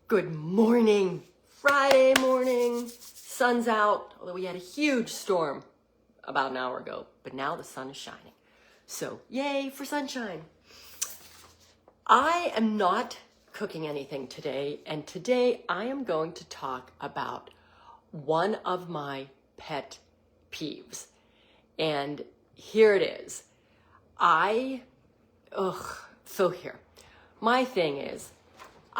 Good morning, Friday morning, sun's out, although we had a huge storm about an hour ago, but now the sun is shining. So yay for sunshine. I am not cooking anything today, and today I am going to talk about one of my pet peeves. And here it is. My thing is,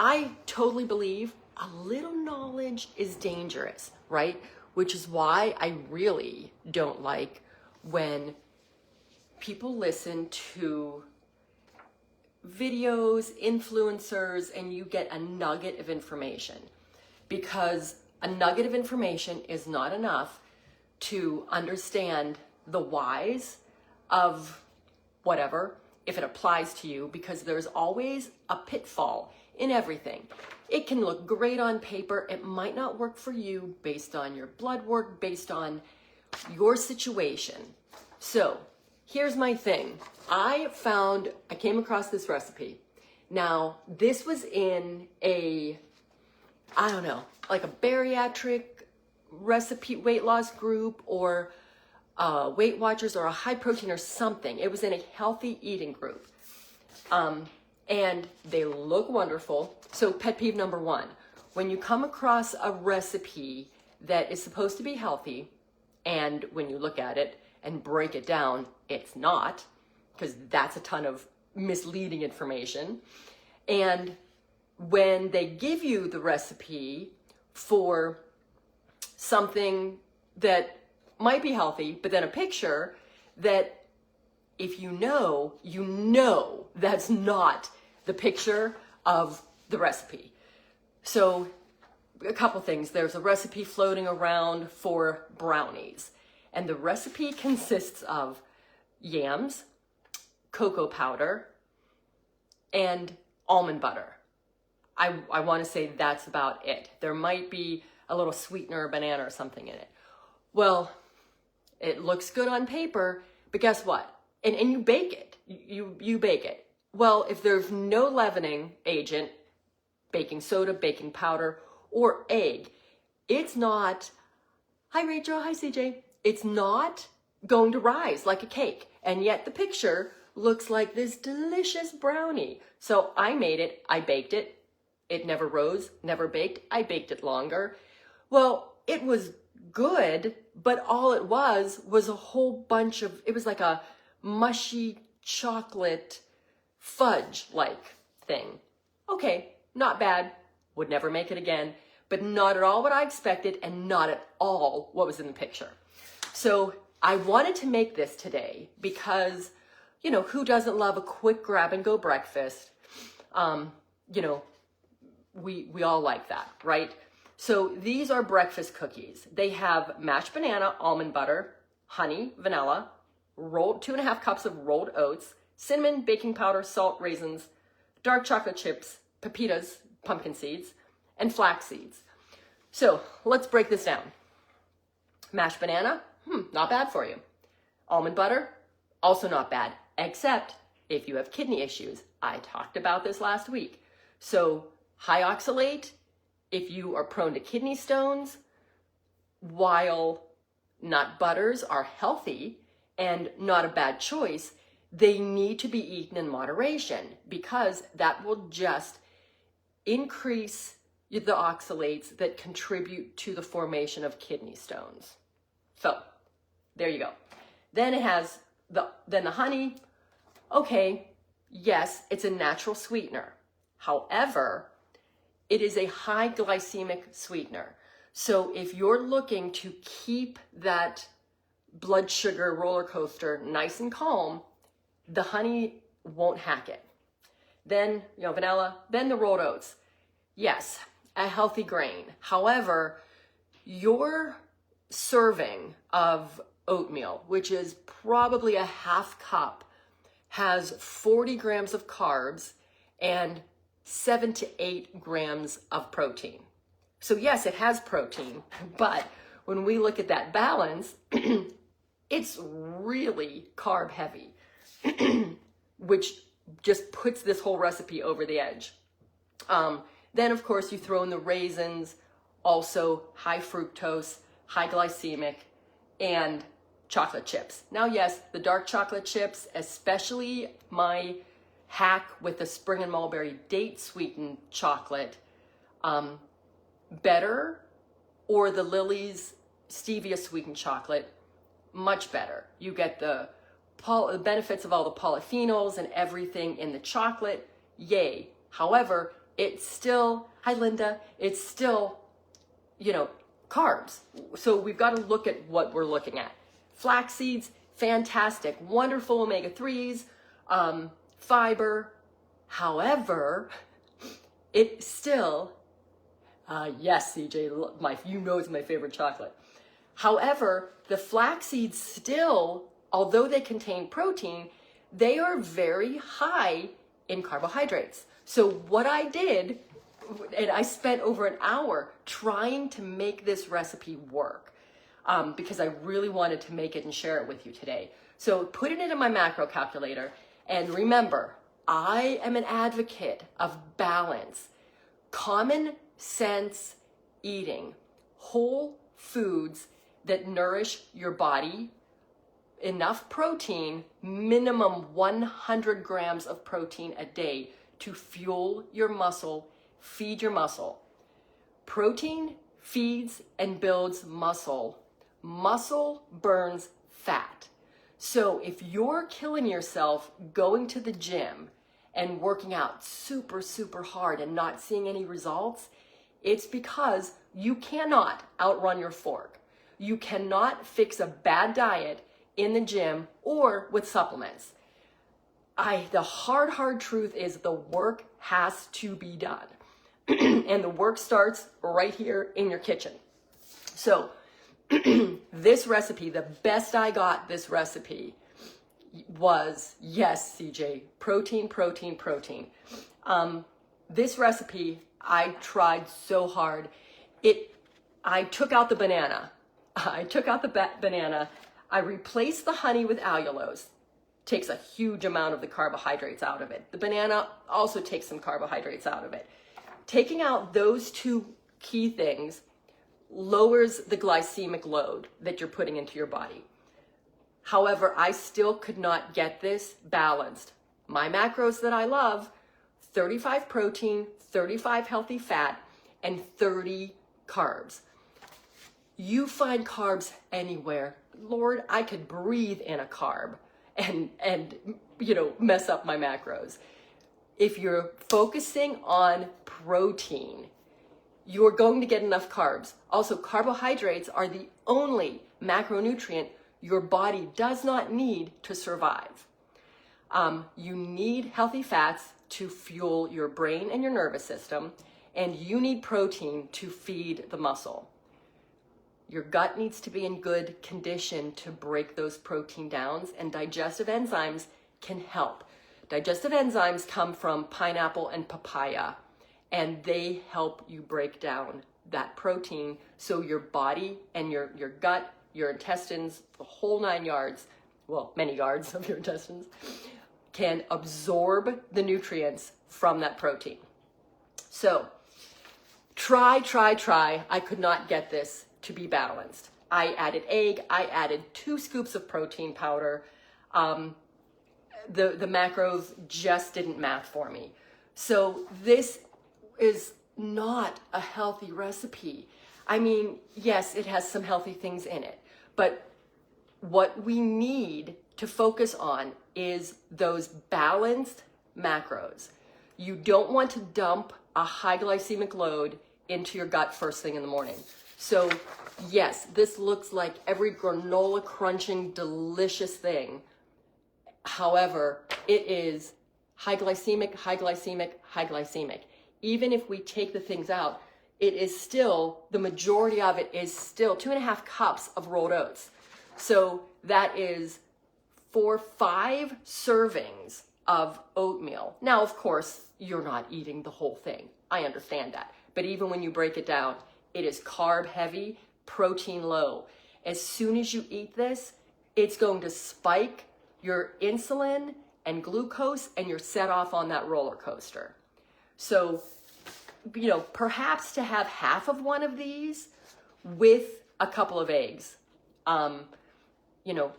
I totally believe a little knowledge is dangerous, right? Which is why I really don't like when people listen to videos, influencers, and you get a nugget of information. Because a nugget of information is not enough to understand the whys of whatever, if it applies to you, because there's always a pitfall in everything. It can look great on paper. It might not work for you based on your blood work, based on your situation. So here's my thing. I came across this recipe. Now, this was in like a bariatric recipe weight loss group, or Weight Watchers, or a high protein or something. It was in a healthy eating group. And they look wonderful. So pet peeve number one, when you come across a recipe that is supposed to be healthy, and when you look at it and break it down, it's not, because that's a ton of misleading information. And when they give you the recipe for something that might be healthy, but then a picture that if you know that's not the picture of the recipe. So a couple things. There's a recipe floating around for brownies, and the recipe consists of yams, cocoa powder, and almond butter. I want to say that's about it. There might be a little sweetener, banana, or something in it. Well, it looks good on paper, but guess what? And you bake it. You bake it. Well, if there's no leavening agent, baking soda, baking powder, or egg, it's not, hi Rachel, hi CJ, it's not going to rise like a cake. And yet the picture looks like this delicious brownie. So I made it, I baked it. It never rose, never baked. I baked it longer. Well, it was good, but all it was a whole bunch of, it was like a mushy chocolate fudge-like thing. Okay, not bad, would never make it again, but not at all what I expected, and not at all what was in the picture. So I wanted to make this today because, who doesn't love a quick grab and go breakfast? We all like that, right? So these are breakfast cookies. They have mashed banana, almond butter, honey, vanilla, rolled 2.5 cups of rolled oats, cinnamon, baking powder, salt, raisins, dark chocolate chips, pepitas, pumpkin seeds, and flax seeds. So let's break this down. Mashed banana, not bad for you. Almond butter, also not bad, except if you have kidney issues. I talked about this last week. So high oxalate, if you are prone to kidney stones, while nut butters are healthy and not a bad choice, they need to be eaten in moderation, because that will just increase the oxalates that contribute to the formation of kidney stones. So there you go. Then it has the honey. Okay, yes, it's a natural sweetener. However, it is a high glycemic sweetener. So if you're looking to keep that blood sugar roller coaster nice and calm, the honey won't hack it. Then, vanilla, then the rolled oats. Yes, a healthy grain. However, your serving of oatmeal, which is probably a 1/2 cup, has 40 grams of carbs and 7 to 8 grams of protein. So yes, it has protein, but when we look at that balance, it's really carb heavy, which just puts this whole recipe over the edge. Then of course you throw in the raisins, also high fructose, high glycemic, and chocolate chips. Now yes, the dark chocolate chips, especially my hack with the spring and mulberry date sweetened chocolate, better, or the Lily's stevia sweetened chocolate, much better. You get the benefits of all the polyphenols and everything in the chocolate, yay. However, it's still, hi Linda, it's still, carbs. So we've got to look at what we're looking at. Flax seeds, fantastic, wonderful omega-3s, fiber. However, it still, yes, CJ, you know it's my favorite chocolate. However, the flax seeds still, although they contain protein, they are very high in carbohydrates. So what I did, and I spent over an hour trying to make this recipe work, because I really wanted to make it and share it with you today. So putting it in my macro calculator, and remember, I am an advocate of balance, common sense eating, whole foods that nourish your body, enough protein, minimum 100 grams of protein a day to fuel your muscle, feed your muscle. Protein feeds and builds muscle. Muscle burns fat. So if you're killing yourself going to the gym and working out super, super hard and not seeing any results, it's because you cannot outrun your fork. You cannot fix a bad diet in the gym or with supplements. The hard truth is the work has to be done. And the work starts right here in your kitchen. So this recipe, the best I got this recipe was, yes, CJ, protein. This recipe, I tried so hard. I took out the banana. I replaced the honey with allulose. Takes a huge amount of the carbohydrates out of it. The banana also takes some carbohydrates out of it. Taking out those two key things lowers the glycemic load that you're putting into your body. However, I still could not get this balanced. My macros that I love, 35 protein, 35 healthy fat, and 30 carbs. You find carbs anywhere. Lord, I could breathe in a carb and mess up my macros. If you're focusing on protein, you're going to get enough carbs. Also, carbohydrates are the only macronutrient your body does not need to survive. You need healthy fats to fuel your brain and your nervous system, and you need protein to feed the muscle. Your gut needs to be in good condition to break those protein downs, and digestive enzymes can help. Digestive enzymes come from pineapple and papaya, and they help you break down that protein so your body and your gut, your intestines, the whole 9 yards, well, many yards of your intestines, can absorb the nutrients from that protein. So try. I could not get this to be balanced. I added egg. I added 2 scoops of protein powder. The macros just didn't math for me. So this is not a healthy recipe. I mean, yes, it has some healthy things in it, but what we need to focus on is those balanced macros. You don't want to dump a high glycemic load into your gut first thing in the morning. So yes, this looks like every granola crunching delicious thing. However, it is high glycemic. Even if we take the things out, it is still, the majority of it is still 2.5 cups of rolled oats. So that is 4-5 servings of oatmeal. Now, of course, you're not eating the whole thing. I understand that. But even when you break it down, it is carb heavy, protein low. As soon as you eat this, it's going to spike your insulin and glucose, and you're set off on that roller coaster. So perhaps to have half of one of these with a couple of eggs.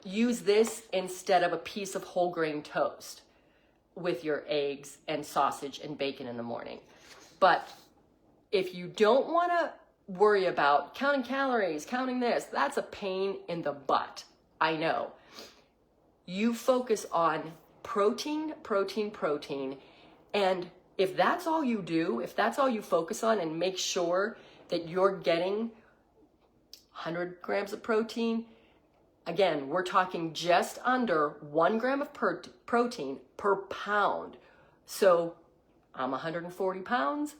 Use this instead of a piece of whole grain toast with your eggs and sausage and bacon in the morning. But if you don't want to worry about counting calories, counting this, that's a pain in the butt. I know. You focus on protein, protein, protein. And if that's all you do, if that's all you focus on, and make sure that you're getting 100 grams of protein, again, we're talking just under 1 gram of protein per pound. So I'm 140 pounds.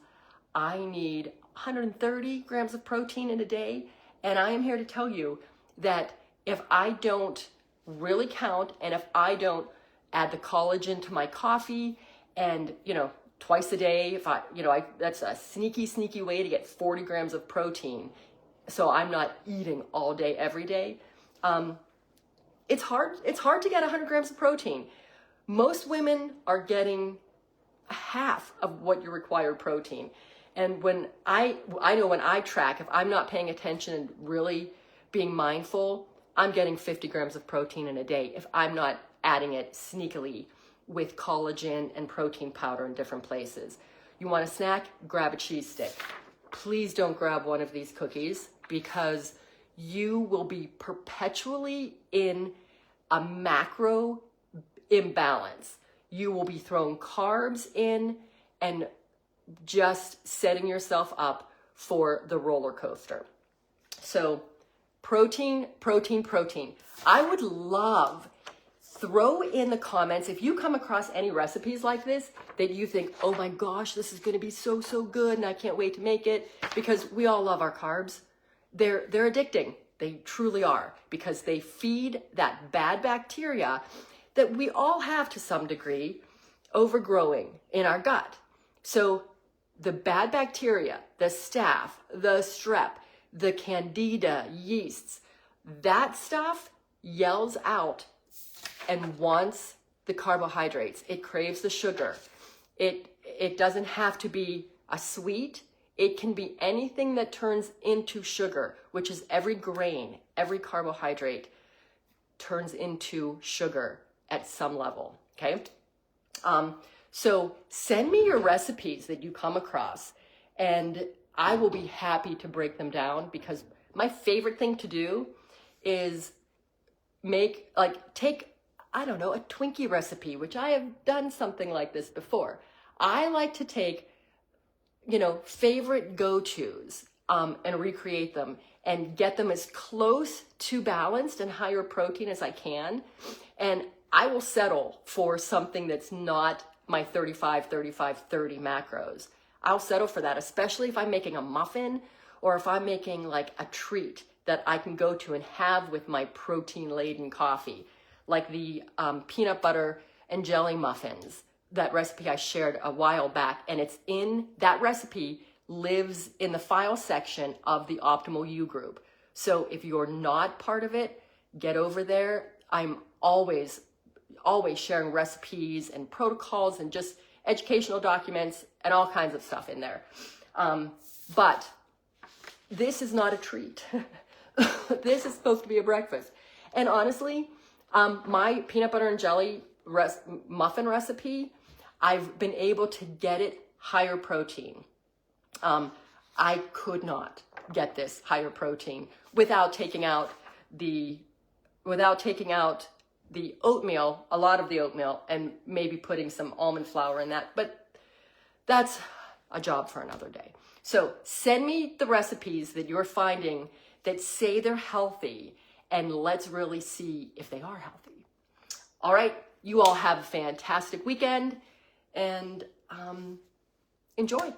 I need 130 grams of protein in a day. And I am here to tell you that if I don't really count, and if I don't add the collagen to my coffee, and, twice a day, if that's a sneaky way to get 40 grams of protein. So I'm not eating all day, every day. It's hard to get 100 grams of protein. Most women are getting half of what your required protein. And when I know when I track, if I'm not paying attention and really being mindful, I'm getting 50 grams of protein in a day if I'm not adding it sneakily with collagen and protein powder in different places. You want a snack? Grab a cheese stick. Please don't grab one of these cookies, because you will be perpetually in a macro imbalance. You will be throwing carbs in and just setting yourself up for the roller coaster. So protein, protein, protein. I would love, throw in the comments if you come across any recipes like this that you think, oh my gosh, this is going to be so good and I can't wait to make it, because we all love our carbs. They're addicting. They truly are, because they feed that bad bacteria that we all have to some degree overgrowing in our gut. So the bad bacteria, the staph, the strep, the candida, yeasts, that stuff yells out and wants the carbohydrates. It craves the sugar. It doesn't have to be a sweet. It can be anything that turns into sugar, which is every grain, every carbohydrate turns into sugar at some level, okay? So send me your recipes that you come across, and I will be happy to break them down, because my favorite thing to do is take, I don't know, a Twinkie recipe, which I have done something like this before. I like to take, favorite go-tos and recreate them and get them as close to balanced and higher protein as I can. And I will settle for something that's not my 35, 30 macros. I'll settle for that, especially if I'm making a muffin or if I'm making like a treat that I can go to and have with my protein-laden coffee, like the peanut butter and jelly muffins, that recipe I shared a while back. And it's in, that recipe lives in the file section of the Optimal You group. So if you're not part of it, get over there. I'm always sharing recipes and protocols and just educational documents and all kinds of stuff in there. But this is not a treat. This is supposed to be a breakfast. And honestly, my peanut butter and jelly muffin recipe, I've been able to get it higher protein. I could not get this higher protein without taking out the oatmeal, a lot of the oatmeal, and maybe putting some almond flour in that. But that's a job for another day. So send me the recipes that you're finding that say they're healthy, and let's really see if they are healthy. All right, you all have a fantastic weekend, and enjoy.